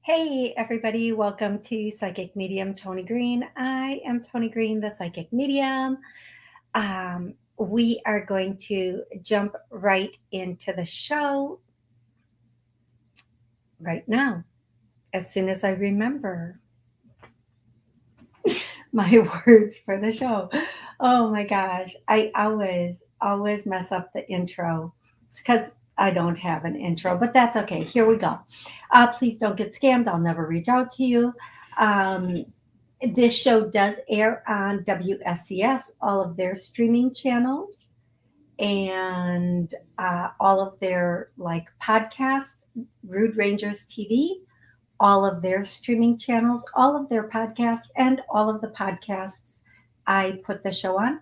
Hey, everybody, welcome to Psychic Medium Toni Greene. I am Toni Greene, the Psychic Medium. We are going to jump right into the show right now, as soon as I remember my words for the show. Oh my gosh, I always mess up the intro. It's because I don't have an intro, but that's okay. Here we go. Please don't get scammed. I'll never reach out to you. Um, this show does air on WSCS, all of their streaming channels, and all of their like podcasts, Rude Rangers TV, all of their streaming channels, all of their podcasts, and all of the podcasts I put the show on.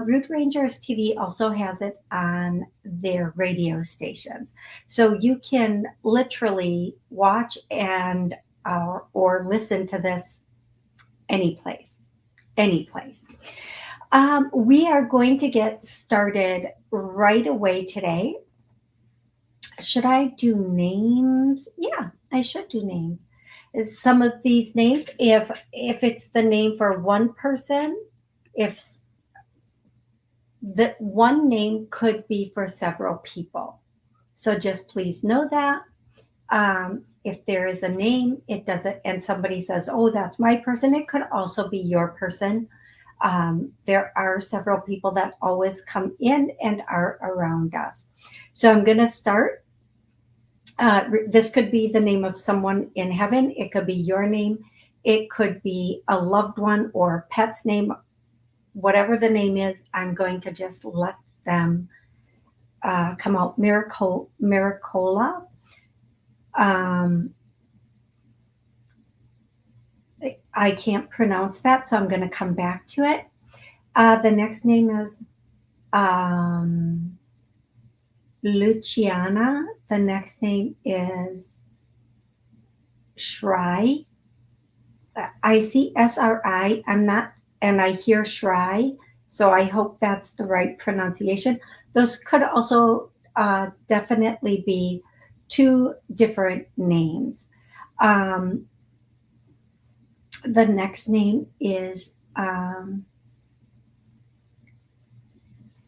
Rude Rangers TV also has it on their radio stations. So you can literally watch and or listen to this any place. We are going to get started right away today. Should I do names? Yeah, I should do names. Some of these names, if it's the name for one person, if the one name could be for several people. So just please know that. If there is a name, it doesn't, and somebody says, oh, that's my person, it could also be your person. There are several people that always come in and are around us. So I'm going to start. This could be the name of someone in heaven. It could be your name. It could be a loved one or a pet's name. Whatever the name is, I'm going to just let them come out. Miracola. I can't pronounce that, so I'm going to come back to it. The next name is Luciana. The next name is Shry. I see SRI. I'm not, and I hear Shry, so I hope that's the right pronunciation. Those could also definitely be two different names. The next name is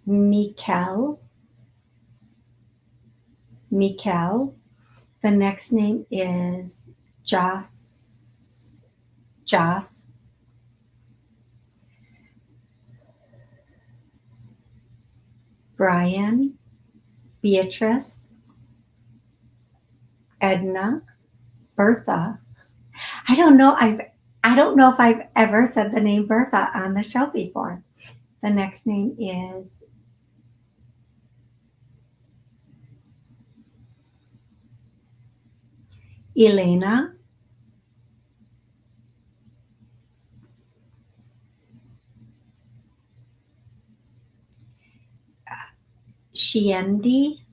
Mikel. The next name is Joss. Brian, Beatrice, Edna, Bertha. I don't know if I've ever said the name Bertha on the show before. The next name is Elena. Shiendi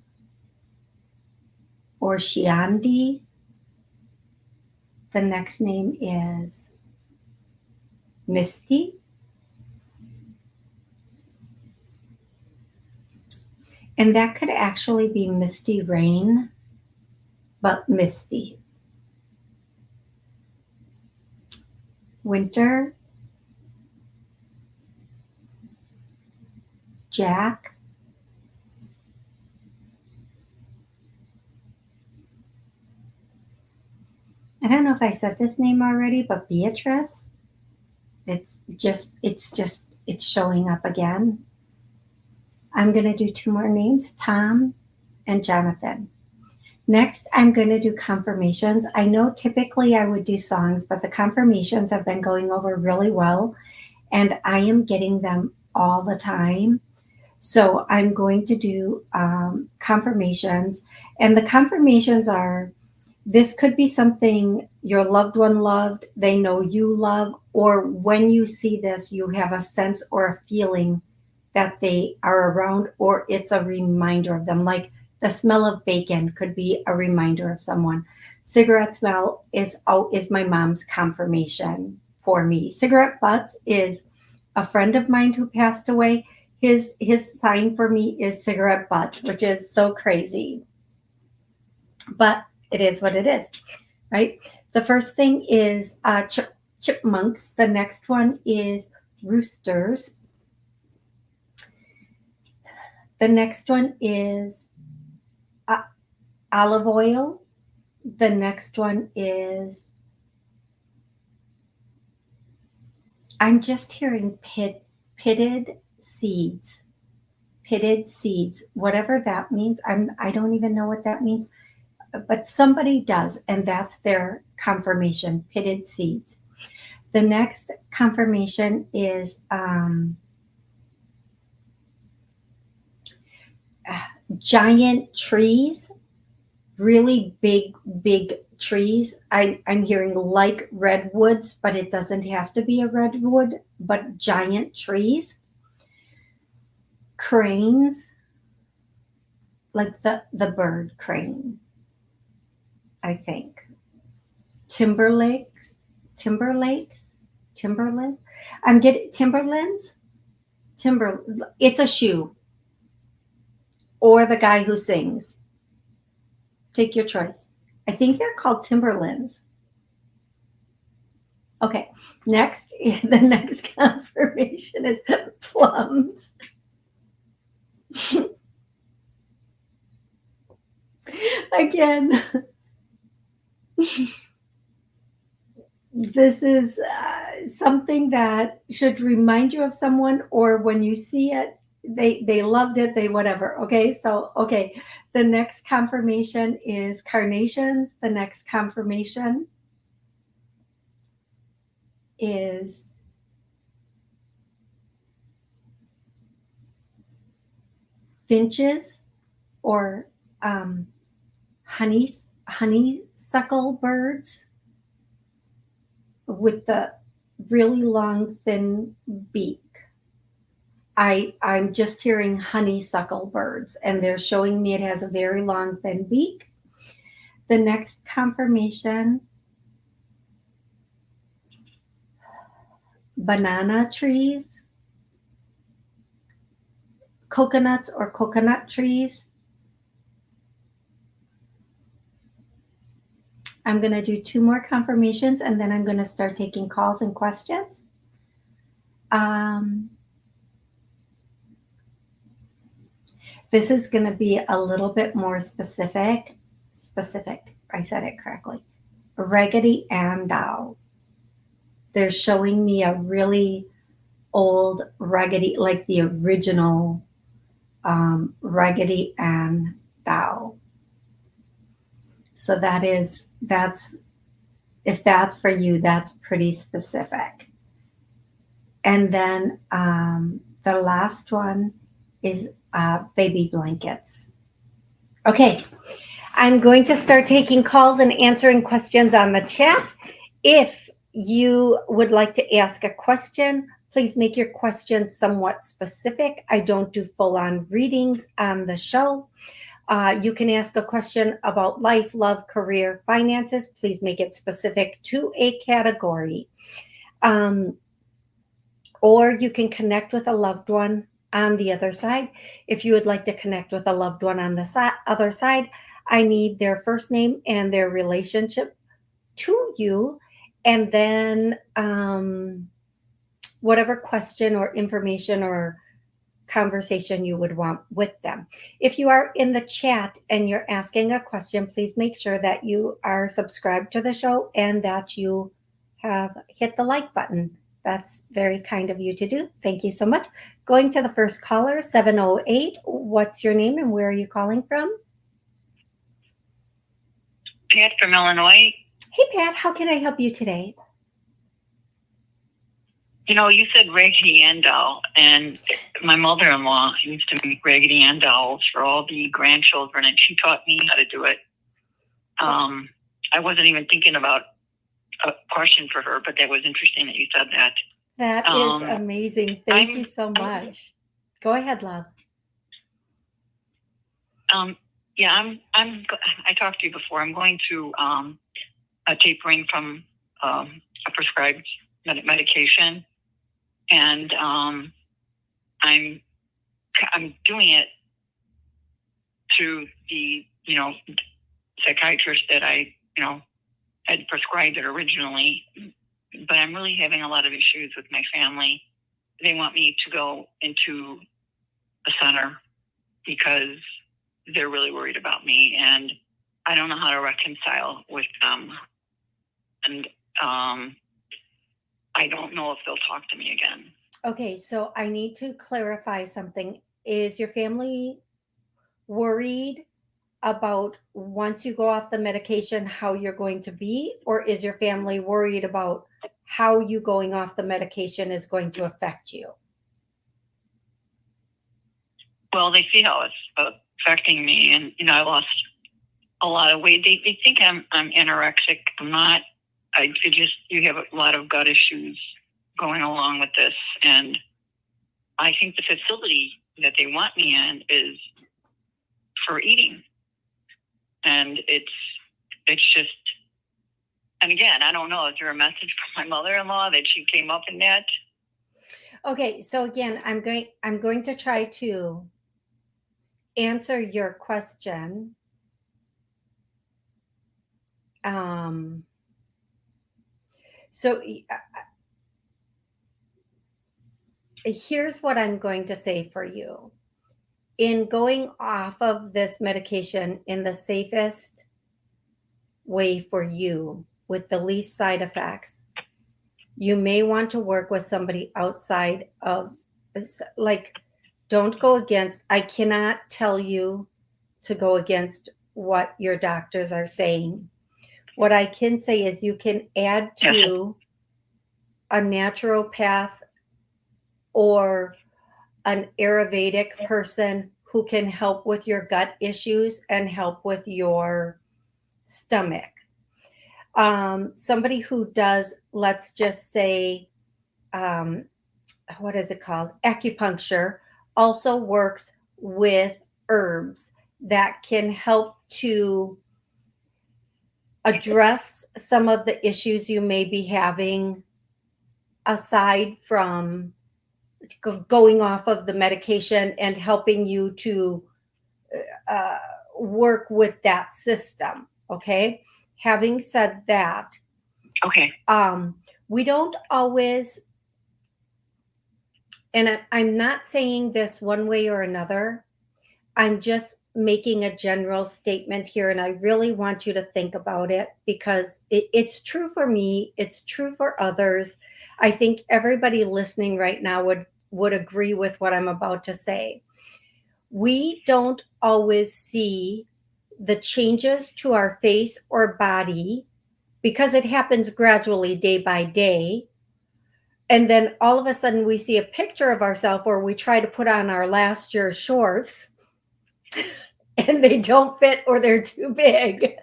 or Shiandi. The next name is Misty. And that could actually be Misty Rain, but Misty. Winter. Jack. I don't know if I said this name already, but Beatrice. It's showing up again. I'm going to do two more names, Tom and Jonathan. Next, I'm going to do confirmations. I know typically I would do songs, but the confirmations have been going over really well, and I am getting them all the time. So I'm going to do confirmations, and the confirmations are, this could be something your loved one loved, they know you love, or when you see this, you have a sense or a feeling that they are around, or it's a reminder of them. Like the smell of bacon could be a reminder of someone. Cigarette smell is my mom's confirmation for me. Cigarette butts is a friend of mine who passed away. His sign for me is cigarette butts, which is so crazy. But it is what it is, right? The first thing is chipmunks. The next one is roosters. The next one is uh, olive oil. The next one is, I'm just hearing pitted seeds. Pitted seeds, whatever that means. I don't even know what that means, but somebody does, and that's their confirmation, pitted seeds. The next confirmation is giant trees, really big trees. I'm hearing like redwoods, but it doesn't have to be a redwood, but giant trees. Cranes, like the bird crane, I think. Timberlakes, Timberland. I'm getting Timberlands. It's a shoe or the guy who sings. Take your choice. I think they're called Timberlands. Okay, next, the next confirmation is plums. Again, this is something that should remind you of someone, or when you see it, they loved it, they whatever. Okay, so okay, the next confirmation is carnations. The next confirmation is finches or honeysuckle birds with the really long thin beak. I'm just hearing honeysuckle birds, and they're showing me it has a very long thin beak. The next confirmation, banana trees, coconuts or coconut trees. I'm going to do 2 more confirmations, and then I'm going to start taking calls and questions. This is going to be a little bit more specific. I said it correctly. Raggedy Ann doll. They're showing me a really old Raggedy, like the original Raggedy Ann doll. So that's if that's for you, that's pretty specific. And then the last one is baby blankets. Okay, I'm going to start taking calls and answering questions on the chat. If you would like to ask a question, please make your question somewhat specific. I don't do full-on readings on the show. You can ask a question about life, love, career, finances. Please make it specific to a category. Or you can connect with a loved one on the other side. If you would like to connect with a loved one on the other side, I need their first name and their relationship to you, and then whatever question or information or conversation you would want with them. If you are in the chat and you're asking a question, please make sure that you are subscribed to the show and that you have hit the like button. That's very kind of you to do. Thank you so much. Going to the first caller, 708. What's your name and where are you calling from? Pat from Illinois. Hey, Pat, how can I help you today? You know, you said Raggedy Ann doll, and my mother-in-law used to make Raggedy Ann dolls for all the grandchildren, and she taught me how to do it. I wasn't even thinking about a question for her, but that was interesting that you said that. That is amazing. Thank you so much. Go ahead, love. Yeah, I talked to you before. I'm going through a tapering from a prescribed medication, and I'm doing it through the psychiatrist that I had prescribed it originally, but I'm really having a lot of issues with my family. They want me to go into a center because they're really worried about me, and I don't know how to reconcile with them. And I don't know if they'll talk to me again. Okay, so I need to clarify something. Is your family worried about once you go off the medication how you're going to be, or is your family worried about how you going off the medication is going to affect you? Well, they see how it's affecting me, and I lost a lot of weight. They think I'm anorexic. I'm not. You have a lot of gut issues going along with this, and I think the facility that they want me in is for eating, and it's just. And again, I don't know. Is there a message from my mother-in-law that she came up in that? Okay, so again, I'm going to try to answer your question. So here's what I'm going to say for you. In going off of this medication in the safest way for you with the least side effects, you may want to work with somebody outside of, like, don't go against, I cannot tell you to go against what your doctors are saying. What I can say is you can add to a naturopath or an Ayurvedic person who can help with your gut issues and help with your stomach. Somebody who does, let's just say, what is it called? Acupuncture also works with herbs that can help to address some of the issues you may be having aside from going off of the medication and helping you to work with that system. Okay. Having said that, okay, we don't always, and I'm not saying this one way or another. I'm just making a general statement here, and I really want you to think about it because it's true for me. It's true for others. I think everybody listening right now would agree with what I'm about to say. We don't always see the changes to our face or body because it happens gradually day by day. And then all of a sudden we see a picture of ourselves or we try to put on our last year's shorts and they don't fit or they're too big.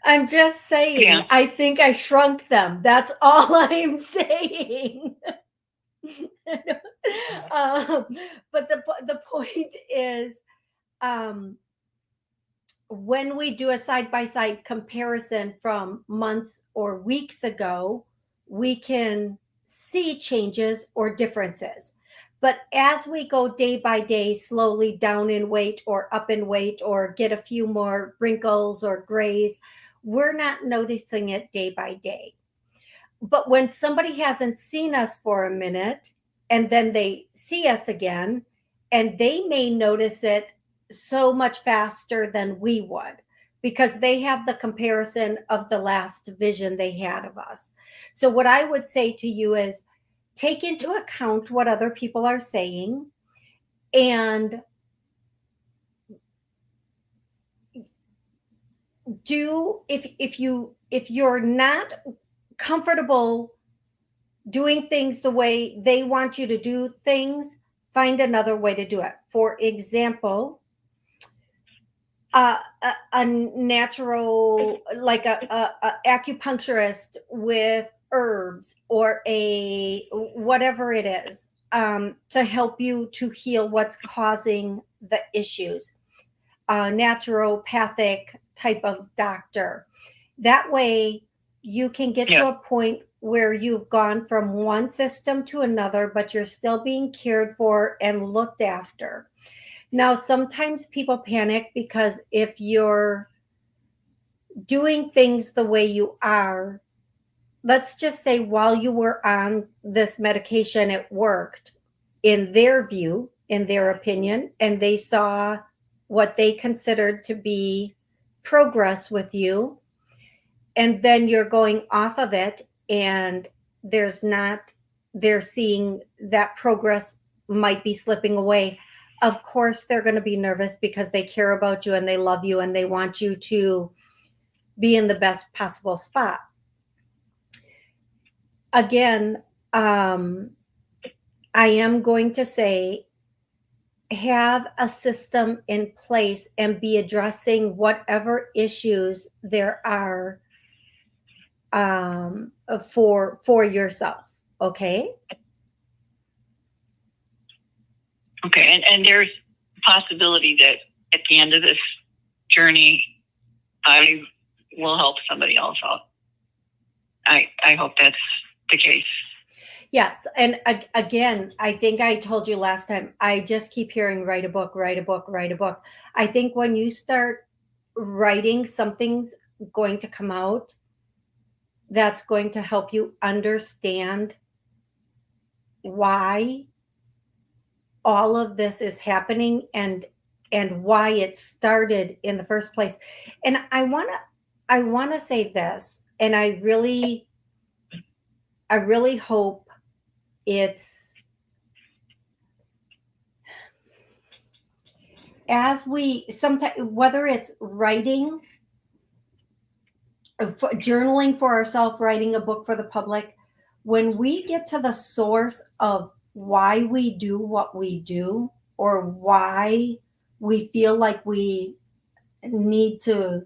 I'm just saying, yeah. I think I shrunk them. That's all I'm saying. But the point is, when we do a side-by-side comparison from months or weeks ago, we can see changes or differences. But as we go day by day, slowly down in weight or up in weight or get a few more wrinkles or grays, we're not noticing it day by day. But when somebody hasn't seen us for a minute and then they see us again, and they may notice it so much faster than we would because they have the comparison of the last vision they had of us. So what I would say to you is take into account what other people are saying, and do, if you're not comfortable doing things the way they want you to do things, find another way to do it. For example, a natural, like a acupuncturist with herbs or a whatever it is, to help you to heal what's causing the issues. Naturopathic type of doctor. That way you can get to a point where you've gone from one system to another, but you're still being cared for and looked after. Now, sometimes people panic because if you're doing things the way you are, let's just say while you were on this medication, it worked in their view, in their opinion, and they saw what they considered to be progress with you. And then you're going off of it, and they're seeing that progress might be slipping away. Of course, they're going to be nervous because they care about you and they love you and they want you to be in the best possible spot. Again, I am going to say, have a system in place and be addressing whatever issues there are for yourself. Okay. Okay. And there's a possibility that at the end of this journey, I will help somebody else out. I hope that's the case. Yes. And again, I think I told you last time, I just keep hearing write a book, write a book, write a book. I think when you start writing, something's going to come out that's going to help you understand why all of this is happening and why it started in the first place. And I want to say this, and I really hope it's, as we sometimes, whether it's writing, journaling for ourselves, writing a book for the public, when we get to the source of why we do what we do, or why we feel like we need to,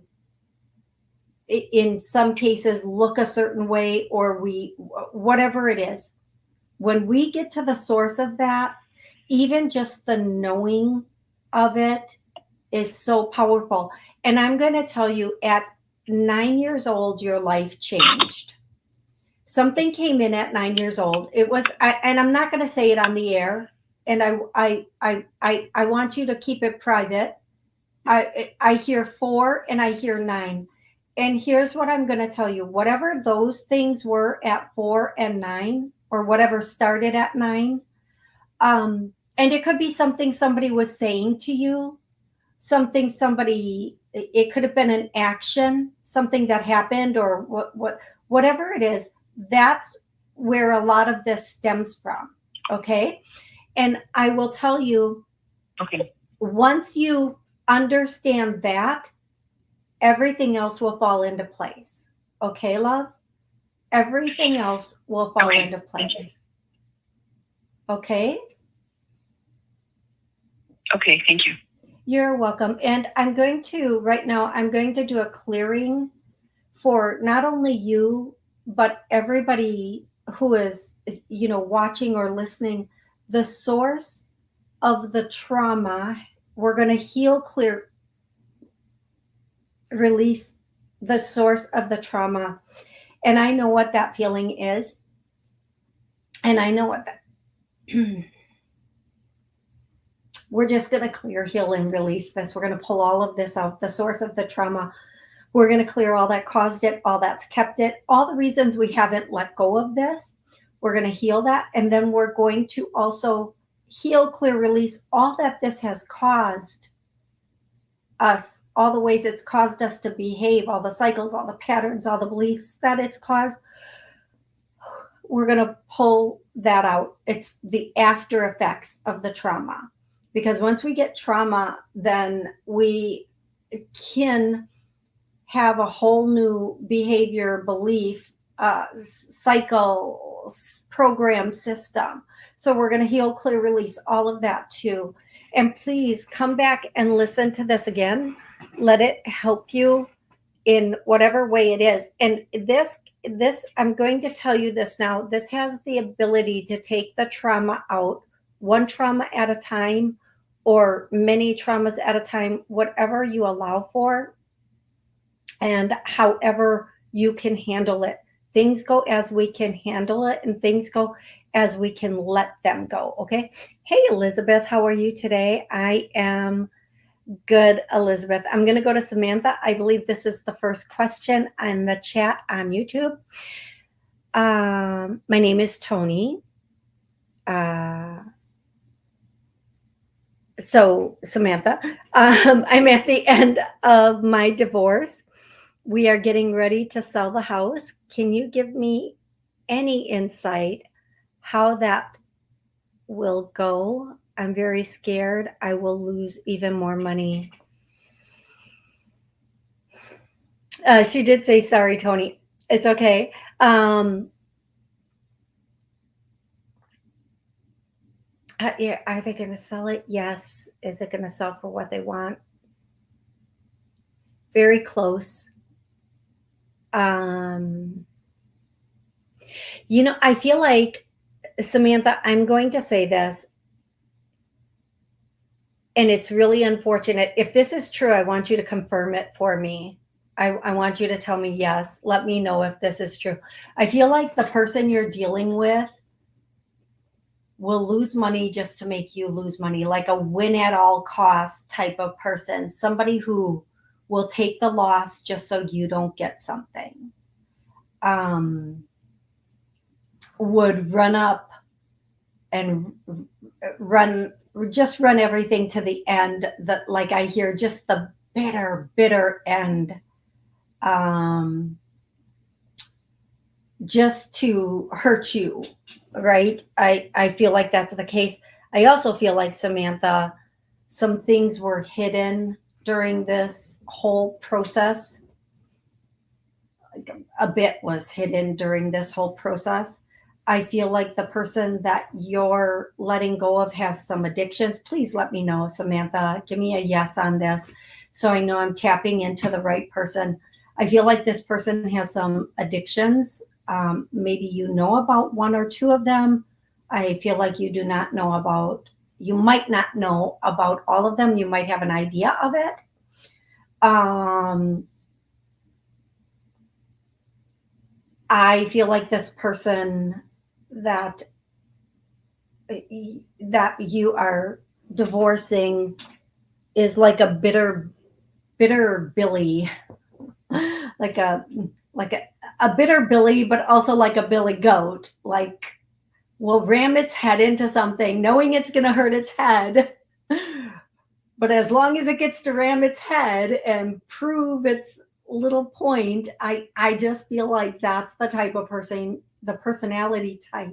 in some cases, look a certain way, or whatever it is, when we get to the source of that, even just the knowing of it is so powerful. And I'm going to tell you, at 9 years old, your life changed. Something came in at 9 years old. It was, and I'm not going to say it on the air, and I want you to keep it private. I hear 4 and I hear 9. And here's what I'm going to tell you. Whatever those things were at 4 and 9, or whatever started at 9, and it could be something somebody was saying to you, it could have been an action, something that happened, or whatever it is. That's where a lot of this stems from. Okay. And I will tell you, okay, once you understand that, everything else will fall into place. Okay, love? Everything else will fall into place. Okay? Okay, thank you. You're welcome. And right now, I'm going to do a clearing for not only you, but everybody who is, watching or listening. The source of the trauma, we're going to heal, clear, release the source of the trauma. And I know what that feeling is. And I know what that... We're just going to clear, heal, and release this. We're going to pull all of this out, the source of the trauma. We're going to clear all that caused it, all that's kept it, all the reasons we haven't let go of this. We're going to heal that. And then we're going to also heal, clear, release all that this has caused us, all the ways it's caused us to behave, all the cycles, all the patterns, all the beliefs that it's caused. We're going to pull that out. It's the after effects of the trauma. Because once we get trauma, then we can have a whole new behavior, belief, cycle, program, system. So we're going to heal, clear, release all of that too. And please come back and listen to this again. Let it help you in whatever way it is. And this, I'm going to tell you this now. This has the ability to take the trauma out, one trauma at a time, or many traumas at a time, whatever you allow for, and however you can handle it. Things go as we can handle it, and things go as we can let them go. Okay. Hey, Elizabeth, how are you today? I am Good, Elizabeth. I'm going to go to Samantha. I believe this is the first question on the chat on YouTube. My name is Toni. So, Samantha, I'm at the end of my divorce. We are getting ready to sell the house. Can you give me any insight how that will go? I'm very scared I will lose even more money. She did say, sorry, Toni. It's okay. Yeah, are they going to sell it? Yes. Is it going to sell for what they want? Very close. I feel like, Samantha, I'm going to say this, and it's really unfortunate. If this is true, I want you to confirm it for me. I want you to tell me yes. Let me know if this is true. I feel like the person you're dealing with will lose money just to make you lose money, like a win at all costs type of person, somebody who will take the loss just so you don't get something. Would run up and run everything to the end. That, like, I hear just the bitter end, just to hurt you, right? I feel like that's the case. I also feel like, Samantha, some things were hidden during this whole process. Like, a bit was hidden during this whole process. I feel like the person that you're letting go of has some addictions. Please let me know, Samantha. Give me a yes on this so I know I'm tapping into the right person. I feel like this person has some addictions. Maybe you know about one or two of them. I feel like you might not know about all of them. You might have an idea of it. I feel like this person that you are divorcing is like a bitter Billy, like a bitter Billy, but also like a Billy goat, like will ram its head into something knowing it's going to hurt its head. But as long as it gets to ram its head and prove its little point, I just feel like that's the type of person, the personality type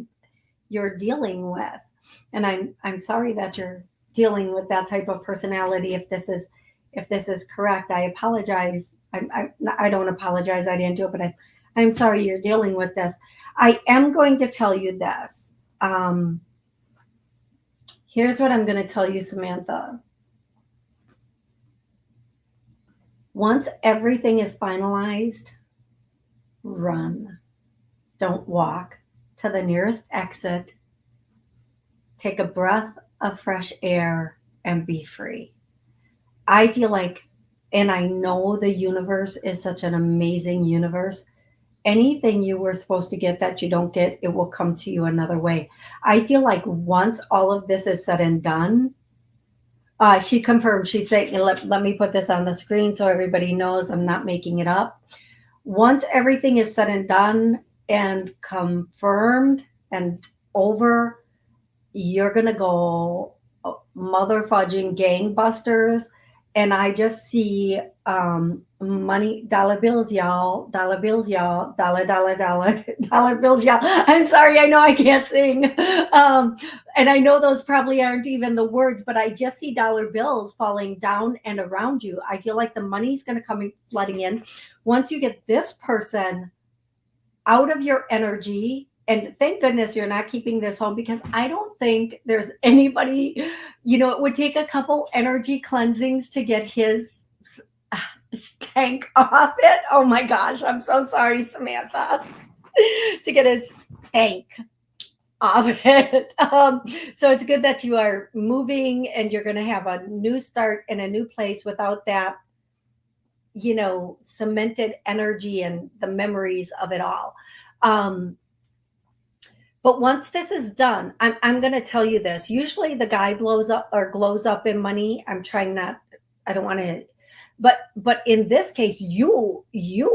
you're dealing with. And I'm sorry that you're dealing with that type of personality. If this is correct, I apologize. I don't apologize. I didn't do it, but I'm sorry you're dealing with this. I am going to tell you this. Here's what I'm going to tell you, Samantha. Once everything is finalized, run. Don't walk to the nearest exit. Take a breath of fresh air and be free. I feel like, and I know the universe is such an amazing universe. Anything you were supposed to get that you don't get, it will come to you another way. I feel like once all of this is said and done, she confirmed, she said, let me put this on the screen so everybody knows I'm not making it up. Once everything is said and done and confirmed and over, you're going to go mother fudging gangbusters. And I just see money, dollar bills, y'all, dollar bills, y'all, dollar bills, y'all. I'm sorry, I know I can't sing. And I know those probably aren't even the words, but I just see dollar bills falling down and around you. I feel like the money's going to come flooding in. Once you get this person out of your energy, and thank goodness you're not keeping this home, because I don't think there's anybody, it would take a couple energy cleansings to get his stank off it. Oh my gosh, I'm so sorry, Samantha, to get his stank off it. So it's good that you are moving and you're going to have a new start in a new place without that, cemented energy and the memories of it all. But once this is done, I'm going to tell you this. Usually the guy blows up or glows up in money. I'm trying not, I don't want to, but in this case, you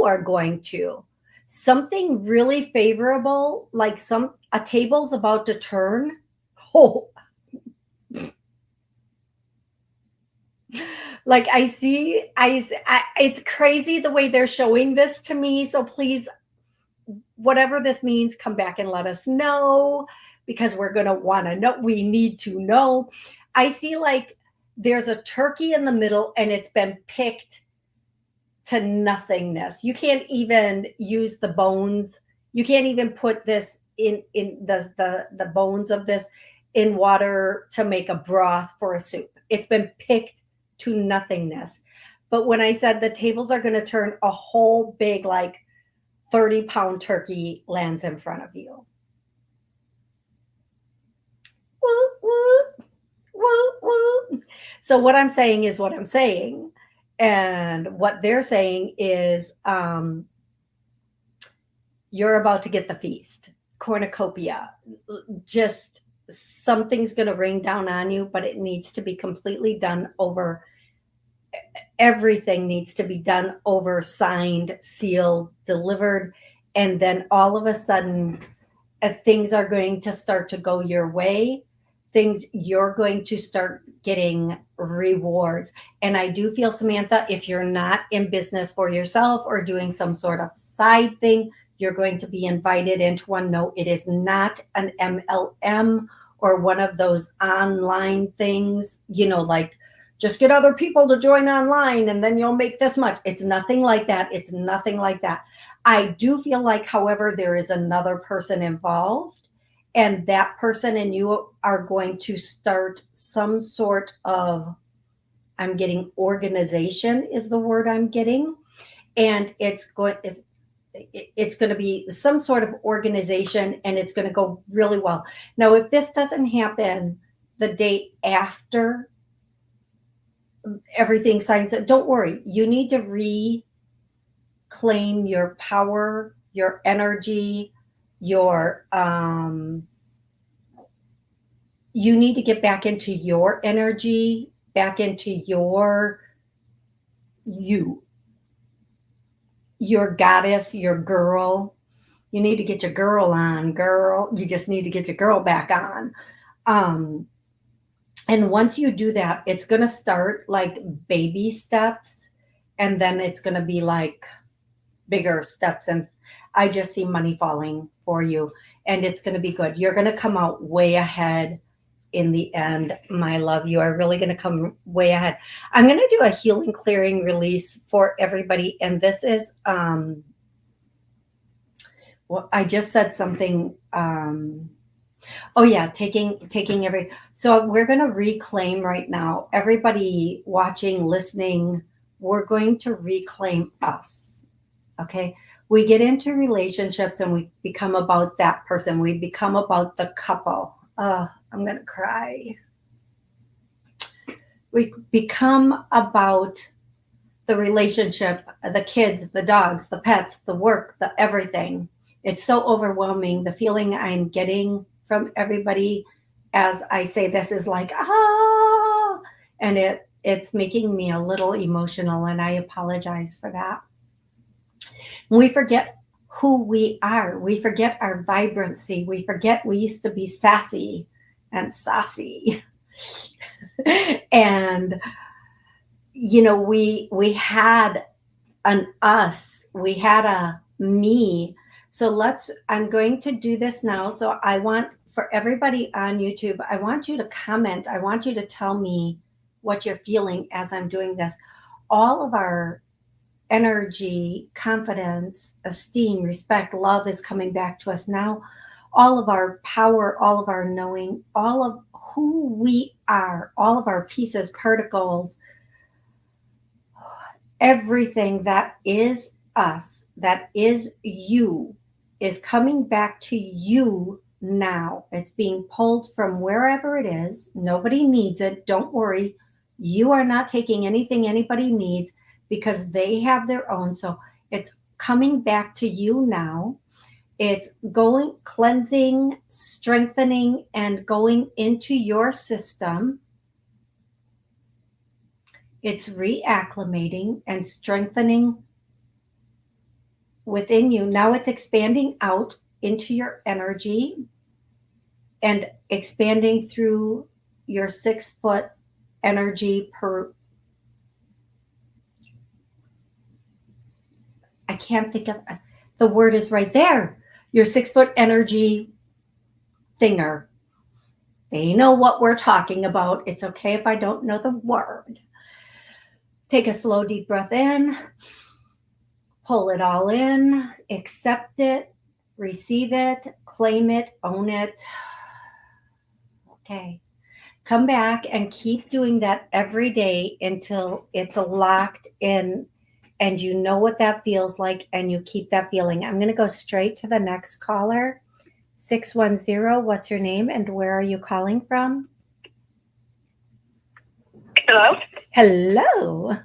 are going to something really favorable, like a table's about to turn. Oh, like I see, it's crazy the way they're showing this to me. So please, whatever this means, come back and let us know because we're going to want to know. We need to know. I see like there's a turkey in the middle and it's been picked to nothingness. You can't even use the bones. You can't even put this in the bones of this in water to make a broth for a soup. It's been picked to nothingness. But when I said the tables are going to turn, a whole big like 30-pound turkey lands in front of you. Woo, woo, woo, woo. So what I'm saying is what I'm saying. And what they're saying is you're about to get the feast, cornucopia. Just something's going to rain down on you, but it needs to be completely done over. Everything needs to be done over, signed, sealed, delivered. And then all of a sudden, things are going to start to go your way. You're going to start getting rewards. And I do feel, Samantha, if you're not in business for yourself or doing some sort of side thing, you're going to be invited into one. No, it is not an MLM or one of those online things, like just get other people to join online and then you'll make this much. It's nothing like that. It's nothing like that. I do feel like, however, there is another person involved. And that person and you are going to start some sort of, I'm getting organization is the word I'm getting. And it's going to be some sort of organization and it's going to go really well. Now, if this doesn't happen the day after everything signs up, don't worry. You need to reclaim your power, your energy, your you need to get back into your energy, back into your goddess, your girl. You need to get your girl on, girl. You just need to get your girl back on. And once you do that, it's going to start like baby steps, and then it's going to be like bigger steps. And I just see money falling for you, and it's going to be good. You're going to come out way ahead in the end, my love. You are really going to come way ahead. I'm going to do a healing, clearing, release for everybody. And this is, well, I just said something. Oh yeah, taking every. So we're going to reclaim right now. Everybody watching, listening, we're going to reclaim us. Okay. We get into relationships and we become about that person. We become about the couple. I'm going to cry. We become about the relationship, the kids, the dogs, the pets, the work, the everything. It's so overwhelming. The feeling I'm getting from everybody as I say this is like, and it's making me a little emotional, and I apologize for that. We forget who we are. We forget our vibrancy. We forget we used to be sassy and saucy. And, we had an us, we had a me. So I'm going to do this now. So I want for everybody on YouTube, I want you to comment. I want you to tell me what you're feeling as I'm doing this. All of our energy, confidence, esteem, respect, love is coming back to us now. All of our power, all of our knowing, all of who we are, all of our pieces, particles, everything that is us, that is you, is coming back to you now. It's being pulled from wherever it is. Nobody needs it. Don't worry. You are not taking anything anybody needs because they have their own. So it's coming back to you now. It's going, cleansing, strengthening, and going into your system. It's reacclimating and strengthening within you. Now it's expanding out into your energy and expanding through your 6 foot energy per. I can't think of the word is right there. Your 6 foot energy thinger. They know what we're talking about. It's okay if I don't know the word. Take a slow, deep breath in, pull it all in, accept it, receive it, claim it, own it. Okay. Come back and keep doing that every day until it's locked in and you know what that feels like and you keep that feeling. I'm going to go straight to the next caller. 610, what's your name and where are you calling from? Hello? Hello.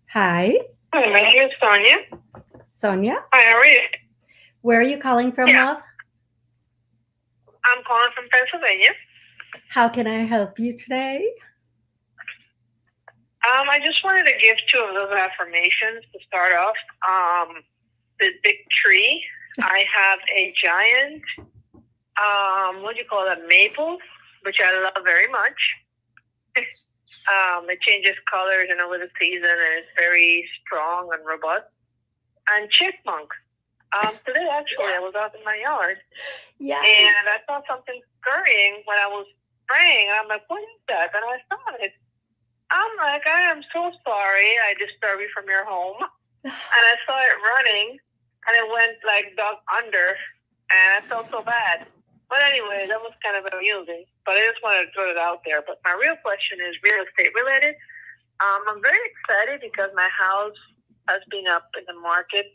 Hi. Hi, my name is Sonia. Sonia? Hi, how are you? Where are you calling from, love? I'm calling from Pennsylvania. How can I help you today? I just wanted to give 2 of those affirmations to start off. The big tree. I have a giant, what do you call it, maple, which I love very much. It changes colors and over the season, and it's very strong and robust. And chipmunk. Today, actually, I was out in my yard, and I saw something scurrying when I was praying. I'm like, what is that? And I saw it. I'm like, I am so sorry I disturbed you from your home. And I saw it running, and it went like dug under, and I felt so bad. But anyway, that was kind of amusing. But I just wanted to throw it out there. But my real question is real estate related. I'm very excited because my house has been up in the market.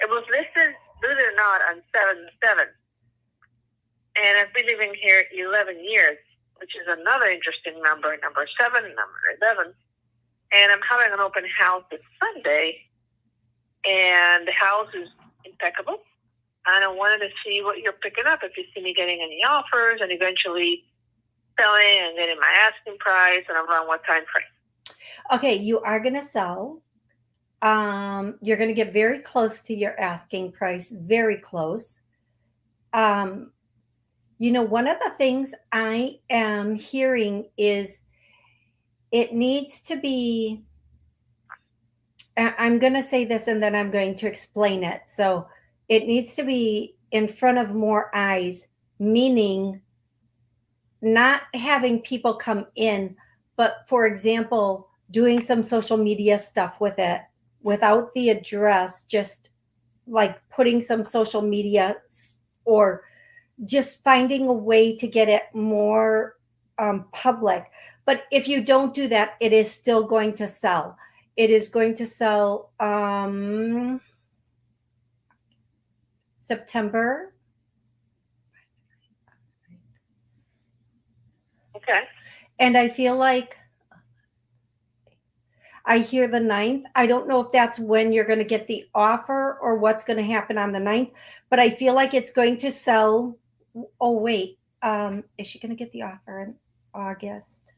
It was listed, believe it or not, on 7-7. And I've been living here 11 years, which is another interesting number 7, number 11. And I'm having an open house this Sunday, and the house is impeccable. And I wanted to see what you're picking up, if you see me getting any offers, and eventually selling and getting my asking price, and around what time frame. Okay, you are going to sell. You're going to get very close to your asking price, very close. One of the things I am hearing is it needs to be, I'm going to say this and then I'm going to explain it. So it needs to be in front of more eyes, meaning not having people come in, but for example, doing some social media stuff with it without the address, just like putting some social media or just finding a way to get it more public. But if you don't do that, it is still going to sell. It is going to sell September. Okay. And I feel like I hear the 9th. I don't know if that's when you're going to get the offer or what's going to happen on the 9th, but I feel like it's going to sell. Oh, wait. Is she going to get the offer in August?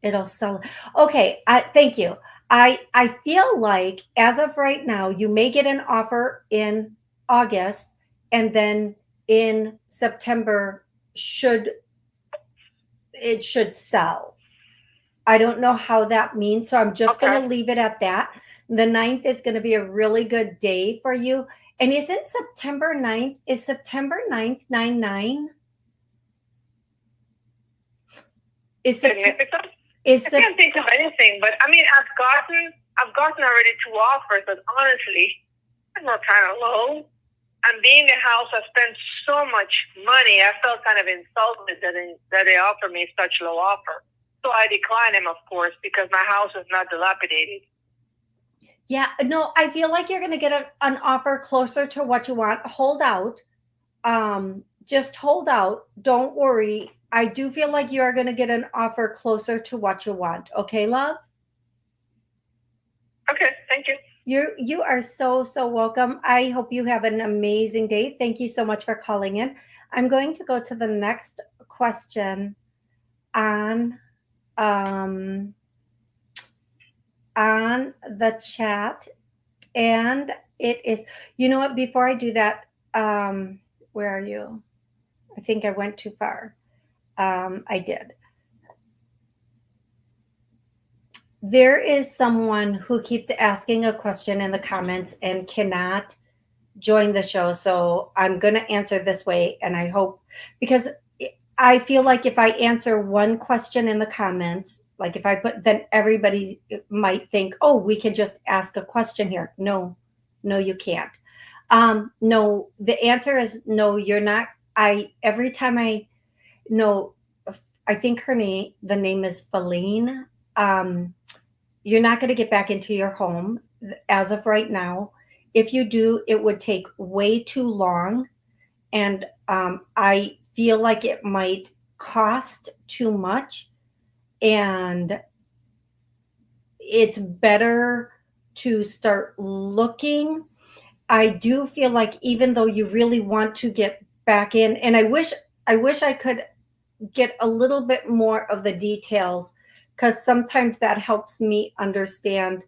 It'll sell. Okay. Thank you. I feel like as of right now, you may get an offer in August, and then in September it should sell. I don't know how that means, so I'm just going to leave it at that. The 9th is going to be a really good day for you. And isn't September 9th? Is September 9th 9/9? Significant? I can't think of anything, but I mean, I've gotten already 2 offers, but honestly, I'm not kind of low. And being a house, I spent so much money. I felt kind of insulted that they offered me such low offer. So I declined them, of course, because my house is not dilapidated. Yeah, no, I feel like you're going to get an offer closer to what you want. Hold out. Just hold out. Don't worry. I do feel like you are going to get an offer closer to what you want. Okay, love? Okay, thank you. You are so welcome. I hope you have an amazing day. Thank you so much for calling in. I'm going to go to the next question on on the chat, and it is, you know what, before I do that, where are you? I think I went too far. I did. There is someone who keeps asking a question in the comments and cannot join the show. So I'm going to answer this way. And I hope, because I feel like if I answer one question in the comments, like if I put, then everybody might think, oh, we can just ask a question here. No, you can't. No, the answer is no, you're not. Every time I think the name is Feline. You're not going to get back into your home as of right now. If you do, it would take way too long. And I feel like it might cost too much. And it's better to start looking. I do feel like even though you really want to get back in, and I wish I could get a little bit more of the details, because sometimes that helps me understand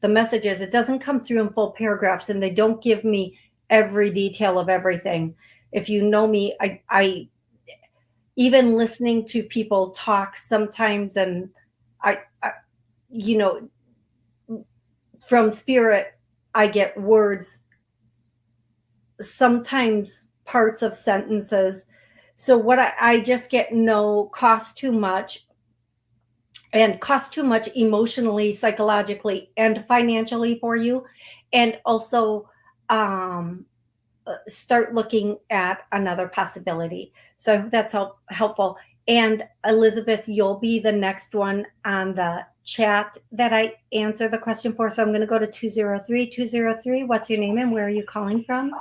the messages. It doesn't come through in full paragraphs, and they don't give me every detail of everything. If you know me, I even listening to people talk sometimes, and I from spirit, I get words, sometimes parts of sentences. So what I just get, no, cost too much, and cost too much emotionally, psychologically, and financially for you. And also start looking at another possibility. So I hope that's helpful. And Elizabeth, you'll be the next one on the chat that I answer the question for. So I'm going to go to 203. 203, what's your name and where are you calling from?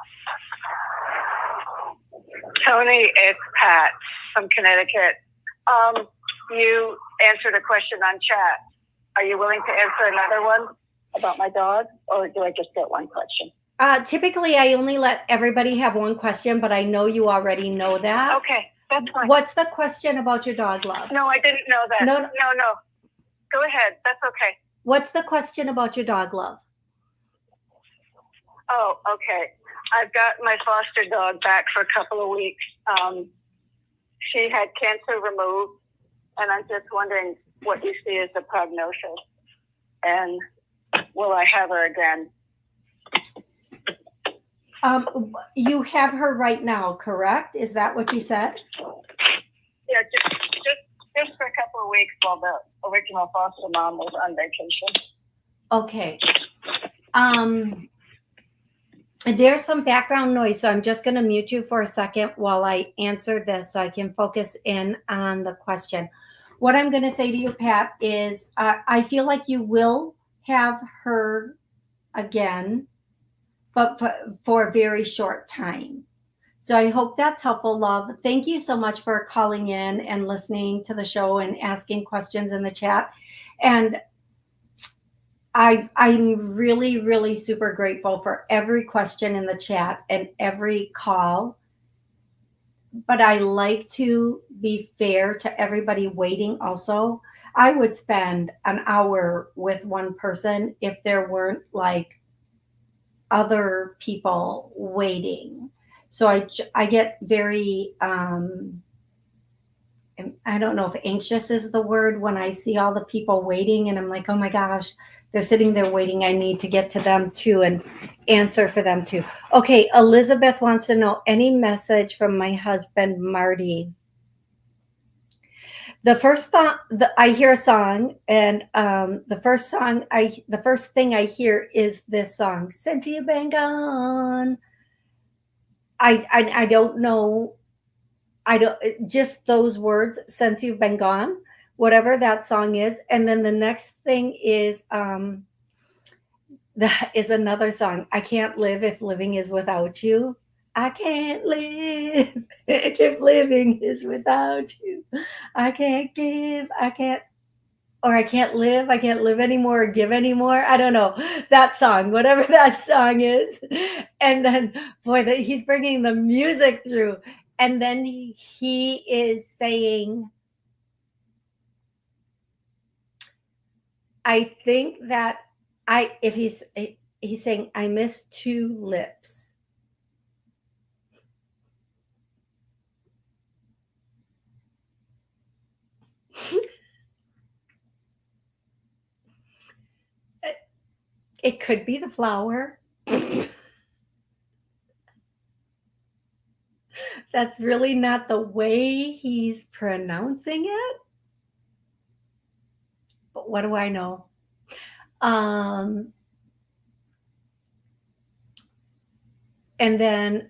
Toni, it's Pat from Connecticut. You answered a question on chat. Are you willing to answer another one about my dog, or do I just get one question? Typically, I only let everybody have one question, but I know you already know that. Okay, that's fine. What's the question about your dog, love? No, I didn't know that. No. Go ahead. That's okay. What's the question about your dog, love? Oh, okay. I've got my foster dog back for a couple of weeks. She had cancer removed, and I'm just wondering what you see as the prognosis, and will I have her again? You have her right now, correct? Is that what you said? Yeah, just for a couple of weeks while the original foster mom was on vacation. Okay. There's some background noise, so I'm just going to mute you for a second while I answer this so I can focus in on the question. What I'm going to say to you, Pat, is I feel like you will have her again, but for a very short time. So I hope that's helpful, love. Thank you so much for calling in and listening to the show and asking questions in the chat. And I'm really, really super grateful for every question in the chat and every call. But I like to be fair to everybody waiting also. I would spend an hour with one person if there weren't like other people waiting. So I get very, I don't know if anxious is the word, when I see all the people waiting and I'm like, oh my gosh, they're sitting there waiting. I need to get to them too and answer for them too. Okay, Elizabeth wants to know any message from my husband, Marty. The first thought, I hear a song, and the first thing I hear is this song, "Since You've Been Gone." I don't know. I don't, just those words, "Since You've Been Gone," whatever that song is. And then the next thing is that is another song, "I Can't Live If Living Is Without You." I can't live if living is without you. I can't give, I can't live anymore or give anymore. I don't know that song, whatever that song is. And then, boy, he's bringing the music through. And then he is saying, I think that if he's saying I miss two lips. It could be the flower. That's really not the way he's pronouncing it. But what do I know? And then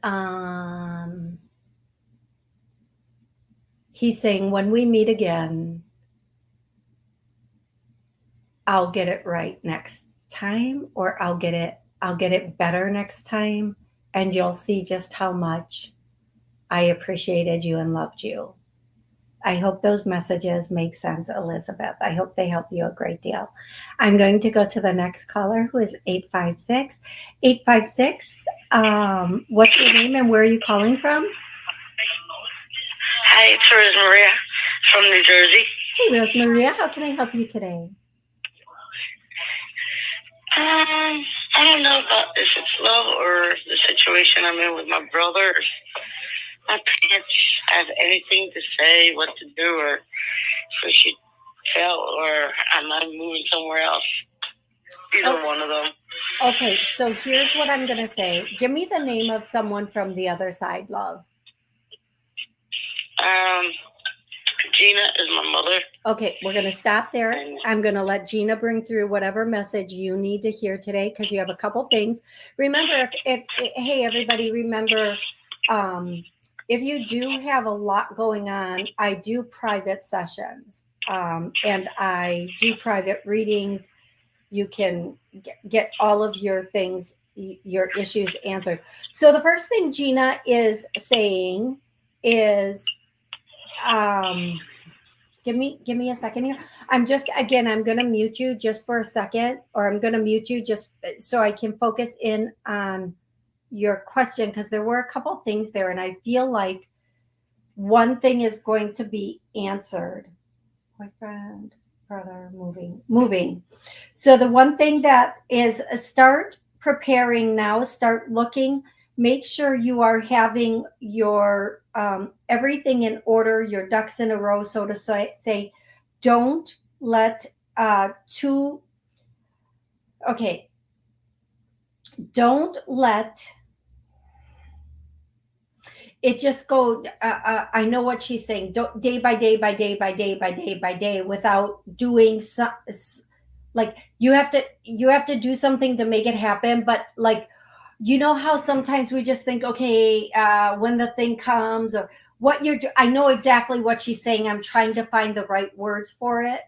he's saying, when we meet again, I'll get it right next time, or I'll get it better next time, and you'll see just how much I appreciated you and loved you. I hope those messages make sense, Elizabeth. I hope they help you a great deal. I'm going to go to the next caller, who is 856. 856, what's your name and where are you calling from? Hi, it's Rosemaria from New Jersey. Hey, Rosemaria, how can I help you today? I don't know about if it's love or the situation I'm in with my brother. My parents have anything to say, what to do, or if we should tell, or am I moving somewhere else? Either one of them. Okay, so here's what I'm going to say. Give me the name of someone from the other side, love. Gina is my mother. Okay, we're going to stop there. I'm going to let Gina bring through whatever message you need to hear today, because you have a couple things. Remember, hey, everybody, remember, if you do have a lot going on, I do private sessions, and I do private readings. You can get all of your things, your issues answered. So the first thing Gina is saying is, give me a second here. I'm going to mute you just for a second, or I'm going to mute you just so I can focus in on your question, because there were a couple things there, and I feel like one thing is going to be answered. Boyfriend, brother, moving. So the one thing that is, start preparing now, start looking, make sure you are having your everything in order, your ducks in a row, so to say. Don't let don't let it just go. I know what she's saying. Don't, day by day, without doing like you have to do something to make it happen. But like, you know how sometimes we just think, okay, when the thing comes, or what you're doing. I know exactly what she's saying. I'm trying to find the right words for it,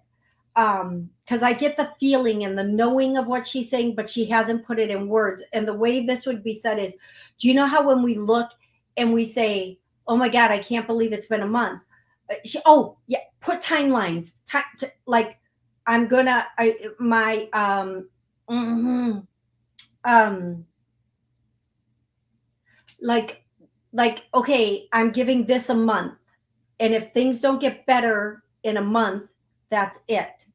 because I get the feeling and the knowing of what she's saying, but she hasn't put it in words. And the way this would be said is, do you know how when we look and we say, oh my God, I can't believe it's been a month. Put timelines. Like, I'm gonna, okay, I'm giving this a month. And if things don't get better in a month, that's it.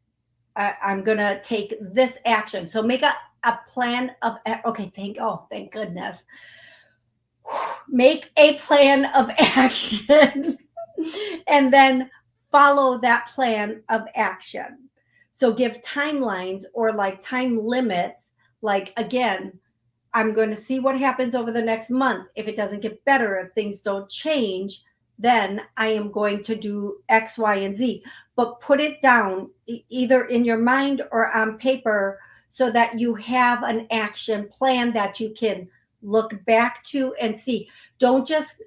I'm going to take this action. So make a plan of, okay, thank goodness. Make a plan of action and then follow that plan of action. So give timelines, or like time limits. Like, again, I'm going to see what happens over the next month. If it doesn't get better, if things don't change, then I am going to do X, Y, and Z. But put it down either in your mind or on paper, so that you have an action plan that you can look back to and see. Don't just,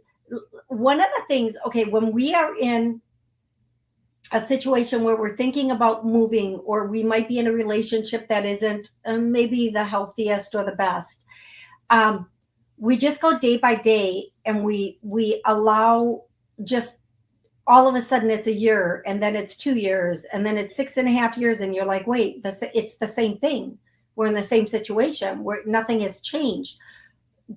one of the things, okay, when we are in a situation where we're thinking about moving, or we might be in a relationship that isn't maybe the healthiest or the best, we just go day by day, and we allow, just all of a sudden it's a year, and then it's 2 years, and then it's 6.5 years, and you're like, wait, it's the same thing. We're in the same situation where nothing has changed.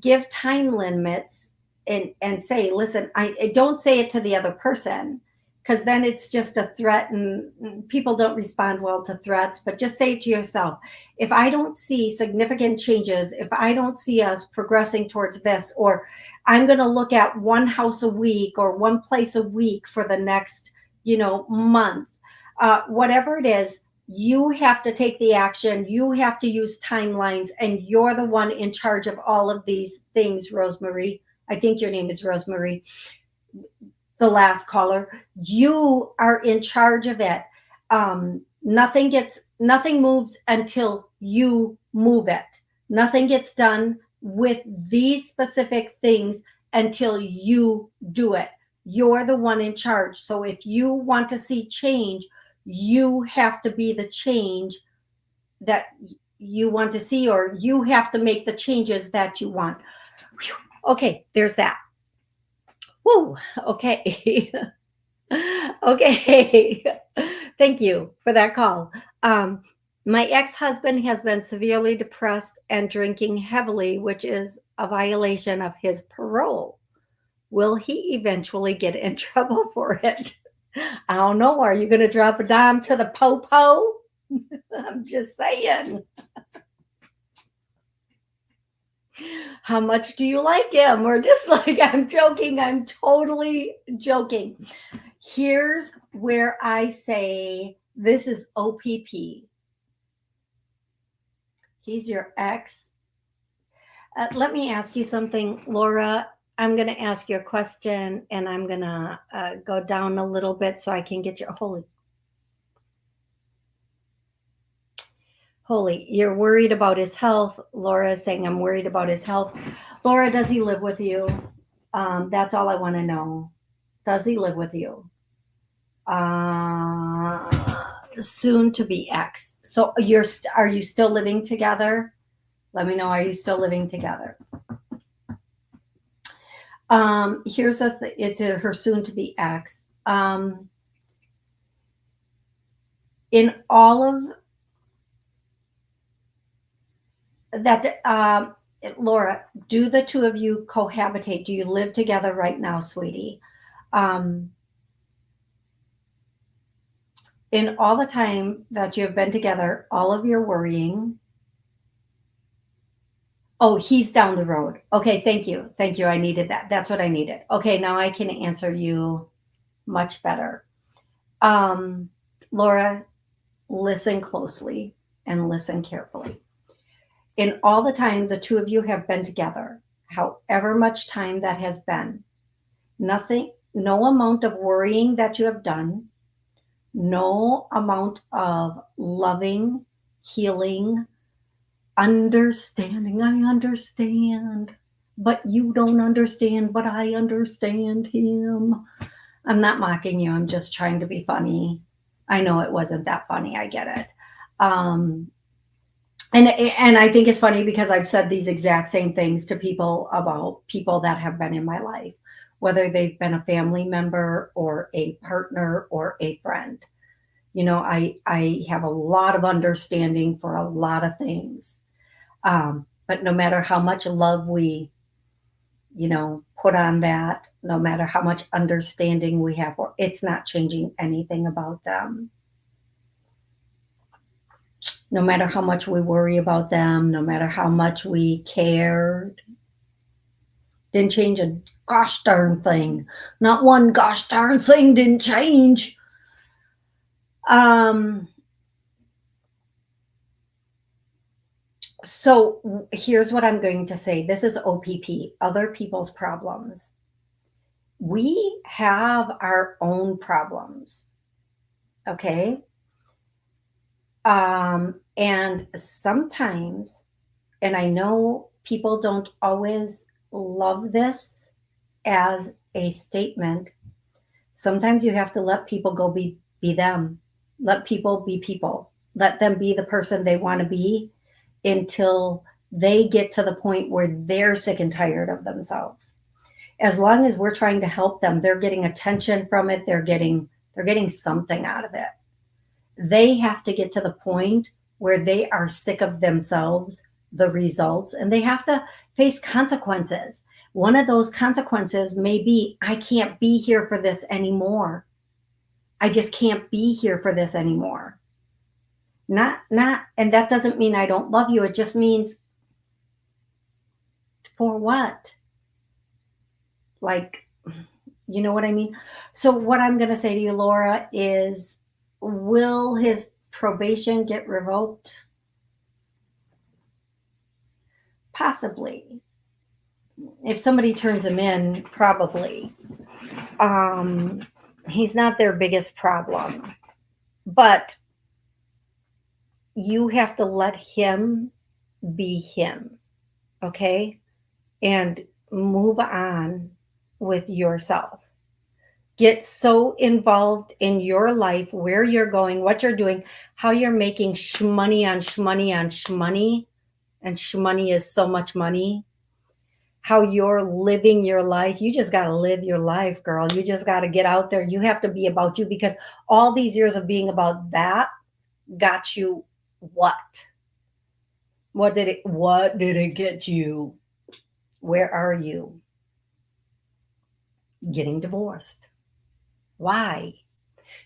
Give time limits and say, listen, I don't say it to the other person, because then it's just a threat, and people don't respond well to threats. But just say it to yourself, if I don't see significant changes, if I don't see us progressing towards this, or I'm going to look at one house a week or one place a week for the next, month, whatever it is, you have to take the action. You have to use timelines, and you're the one in charge of all of these things, Rosemary. I think your name is Rosemary, the last caller. You are in charge of it. Nothing moves until you move it. Nothing gets done with these specific things until you do it. You're the one in charge. So if you want to see change, you have to be the change that you want to see, or you have to make the changes that you want. Whew. Okay, there's that. Woo, okay. Okay. Thank you for that call. My ex-husband has been severely depressed and drinking heavily, which is a violation of his parole. Will he eventually get in trouble for it? I don't know. Are you going to drop a dime to the po-po? I'm just saying. How much do you like him? Or just like, I'm joking. I'm totally joking. Here's where I say this is OPP. He's your ex. Let me ask you something, Laura. I'm going to ask you a question, and I'm going to go down a little bit so I can get you. Holy, you're worried about his health. Laura is saying, I'm worried about his health. Laura, does he live with you? That's all I want to know. Does he live with you? Soon to be ex. So are you still living together? Let me know. Are you still living together? Here's it's her soon to be ex. In all of that, Laura, do the two of you cohabitate? Do you live together right now, sweetie? In all the time that you have been together, all of your worrying. Oh, he's down the road. Okay, thank you. Thank you. I needed that. That's what I needed. Okay, now I can answer you much better. Laura, listen closely and listen carefully. In all the time the two of you have been together, however much time that has been, no amount of worrying that you have done, no amount of loving, healing, understanding. I understand, but you don't understand, but I understand him. I'm not mocking you. I'm just trying to be funny. I know it wasn't that funny. I get it. And I think it's funny because I've said these exact same things to people about people that have been in my life, whether they've been a family member or a partner or a friend. I have a lot of understanding for a lot of things. But no matter how much love we, put on that, no matter how much understanding we have, it's not changing anything about them. No matter how much we worry about them, no matter how much we cared, didn't change a gosh darn thing. Not one gosh darn thing didn't change. So here's what I'm going to say. This is OPP, other people's problems. We have our own problems. Okay. And sometimes, and I know people don't always love this as a statement. Sometimes you have to let people go be them. Let people be people. Let them be the person they want to be until they get to the point where they're sick and tired of themselves. As long as we're trying to help them, they're getting attention from it. They're getting something out of it. They have to get to the point where they are sick of themselves, the results, and they have to face consequences. One of those consequences may be, I can't be here for this anymore. I just can't be here for this anymore. Not, and that doesn't mean I don't love you. It just means for what? Like, you know what I mean? So what I'm going to say to you, Laura, is will his probation get revoked? Possibly. If somebody turns him in, probably. He's not their biggest problem. But you have to let him be him, okay? And move on with yourself. Get so involved in your life, where you're going, what you're doing, how you're making shmoney on shmoney on shmoney, and shmoney is so much money. How you're living your life. You just got to live your life, girl. You just got to get out there. You have to be about you, because all these years of being about that got you what? What did it get you? Where are you? Getting divorced. Why?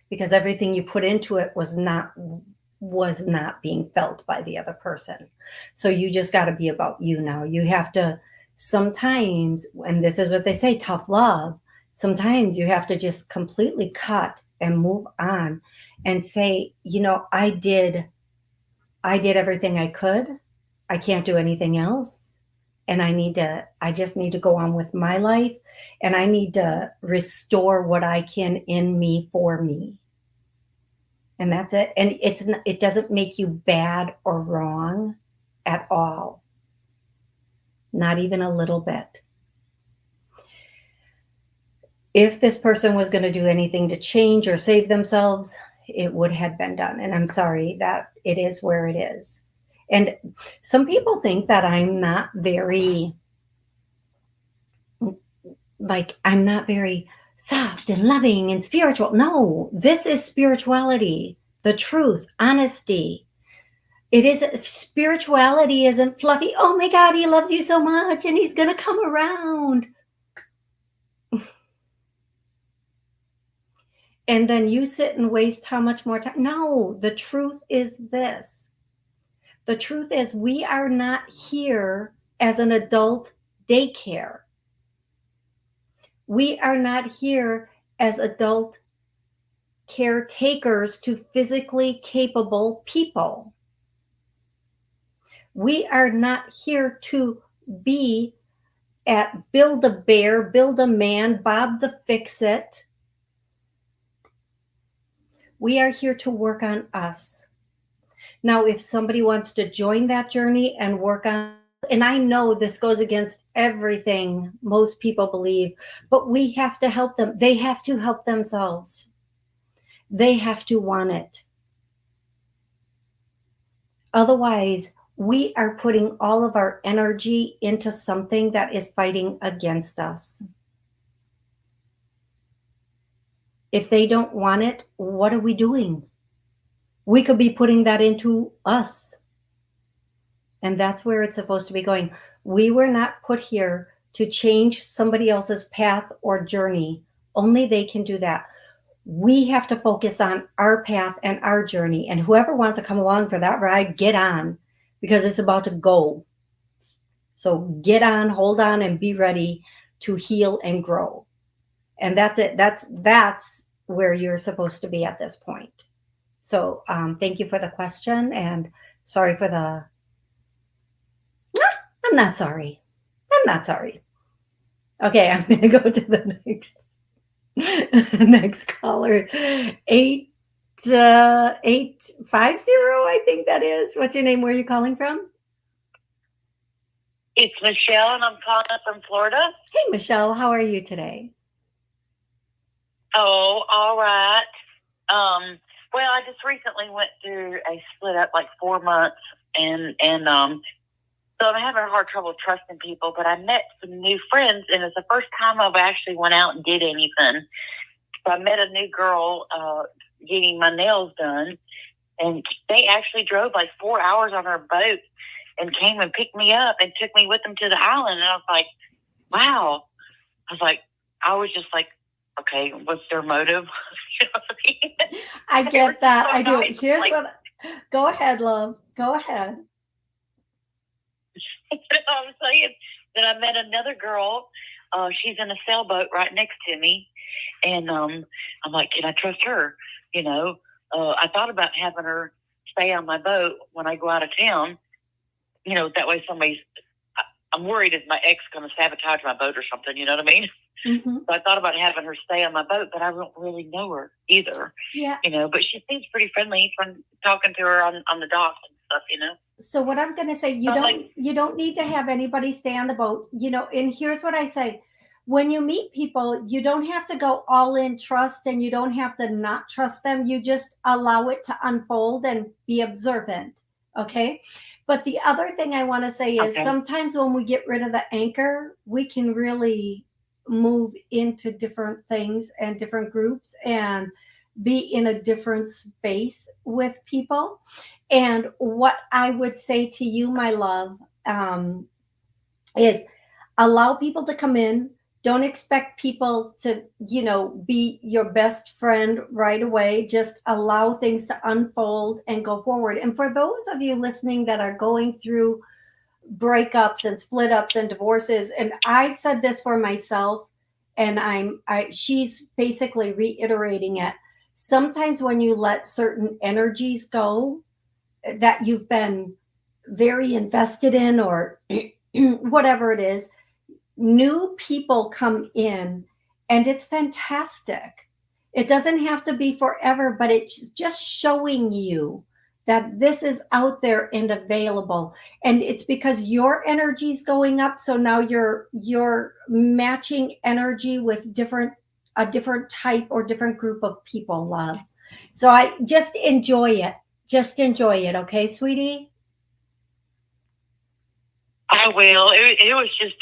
Because everything you put into it was not being felt by the other person. So you just got to be about you now. You have to sometimes, and this is what they say, tough love, sometimes you have to just completely cut and move on and say, you know, I did everything I could. I can't do anything else. And I just need to go on with my life, and I need to restore what I can in me for me. And that's it. And it doesn't make you bad or wrong at all. Not even a little bit. If this person was going to do anything to change or save themselves, it would have been done. And I'm sorry that it is where it is. And some people think that I'm not very soft and loving and spiritual. No, this is spirituality, the truth, honesty. It is, spirituality isn't fluffy. Oh my God, he loves you so much and he's going to come around. And then you sit and waste how much more time? No, the truth is this. The truth is we are not here as an adult daycare. We are not here as adult caretakers to physically capable people. We are not here to be at Build-A-Bear, Build-A-Man, Bob the Fix-It. We are here to work on us. Now, if somebody wants to join that journey and work on, and I know this goes against everything most people believe, but we have to help them. They have to help themselves. They have to want it. Otherwise, we are putting all of our energy into something that is fighting against us. If they don't want it, what are we doing? We could be putting that into us. And that's where it's supposed to be going. We were not put here to change somebody else's path or journey. Only they can do that. We have to focus on our path and our journey. And whoever wants to come along for that ride, get on, because it's about to go. So get on, hold on, and be ready to heal and grow. And that's it. That's where you're supposed to be at this point. So thank you for the question, and sorry for the, I'm not sorry. I'm not sorry. Okay, I'm going to go to the next caller. 850, I think that is. What's your name? Where are you calling from? It's Michelle, and I'm calling from Florida. Hey, Michelle, how are you today? Oh, all right. Well, I just recently went through a split up, like 4 months, and so I'm having a hard trouble trusting people. But I met some new friends, and it's the first time I've actually went out and did anything. So I met a new girl getting my nails done, and they actually drove like 4 hours on her boat and came and picked me up and took me with them to the island. And I was like, wow. I was just like, okay, what's their motive? You know what I mean? I They were get that. so I do. nice. Here's Like, what. Go ahead, love. Go ahead. I'm saying that I met another girl. She's in a sailboat right next to me, and I'm like, can I trust her? You know, I thought about having her stay on my boat when I go out of town. You know, that way I'm worried, is my ex going to sabotage my boat or something? You know what I mean? Mm-hmm. So I thought about having her stay on my boat, but I don't really know her either. Yeah. You know, but she seems pretty friendly from talking to her on the dock and stuff, you know. So what I'm going to say, you don't need to have anybody stay on the boat, you know, and here's what I say. When you meet people, you don't have to go all in trust, and you don't have to not trust them. You just allow it to unfold and be observant. Okay. But the other thing I want to say is, sometimes when we get rid of the anchor, we can really move into different things and different groups and be in a different space with people. And what I would say to you, my love, is allow people to come in. Don't expect people to, you know, be your best friend right away. Just allow things to unfold and go forward. And for those of you listening that are going through breakups and split ups and divorces, and I've said this for myself, and she's basically reiterating it. Sometimes when you let certain energies go that you've been very invested in, or whatever it is, new people come in, and it's fantastic. It doesn't have to be forever, but it's just showing you that this is out there and available. And it's because your energy's going up. So now you're matching energy with a different type or different group of people, love. So I just enjoy it. Just enjoy it, okay, sweetie? I will. It was just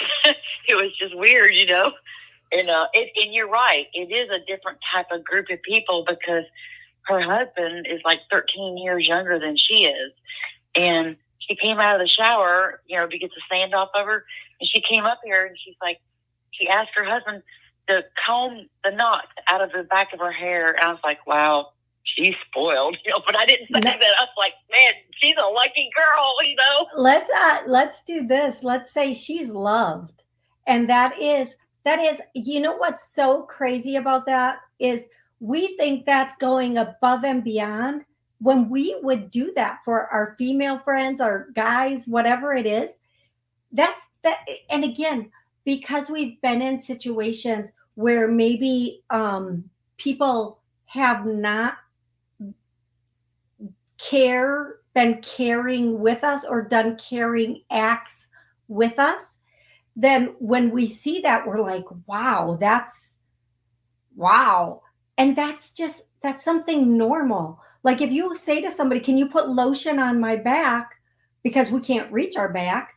it was just weird, you know. And and you're right. It is a different type of group of people, because her husband is like 13 years younger than she is, and she came out of the shower, you know, to get the sand off of her, and she came up here and she asked her husband to comb the knots out of the back of her hair, and I was like, wow. She's spoiled, you know, but I didn't say that. I was like, man, she's a lucky girl, you know. Let's do this. Let's say she's loved. And that is, you know, what's so crazy about that is we think that's going above and beyond, when we would do that for our female friends, our guys, whatever it is. That's that. And again, because we've been in situations where maybe people have not been caring with us, or done caring acts with us, then when we see that, we're like, wow. And that's something normal. Like if you say to somebody, can you put lotion on my back, because we can't reach our back,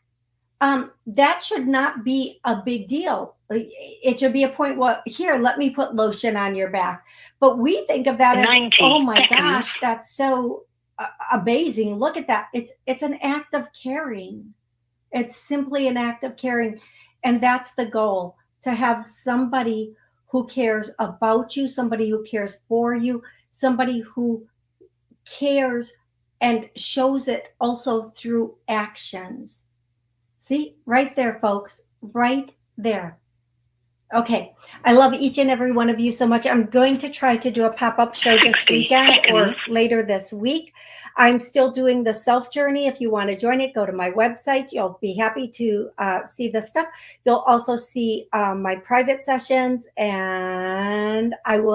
that should not be a big deal. It should be a point, well, here, let me put lotion on your back. But we think of that as, oh my gosh, that's so amazing. Look at that. It's an act of caring. It's simply an act of caring. And that's the goal, to have somebody who cares about you, somebody who cares for you, somebody who cares and shows it also through actions. See, right there, folks, right there. Okay, I love each and every one of you so much. I'm going to try to do a pop-up show this weekend or later this week. I'm still doing the self journey. If you want to join it, go to my website. You'll be happy to see the stuff. You'll also see my private sessions, and I don't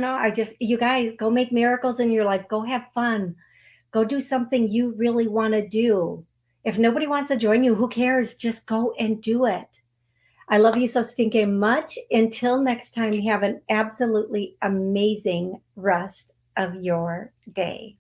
know. You guys, go make miracles in your life. Go have fun. Go do something you really want to do. If nobody wants to join you, who cares? Just go and do it. I love you so stinking much. Until next time, have an absolutely amazing rest of your day.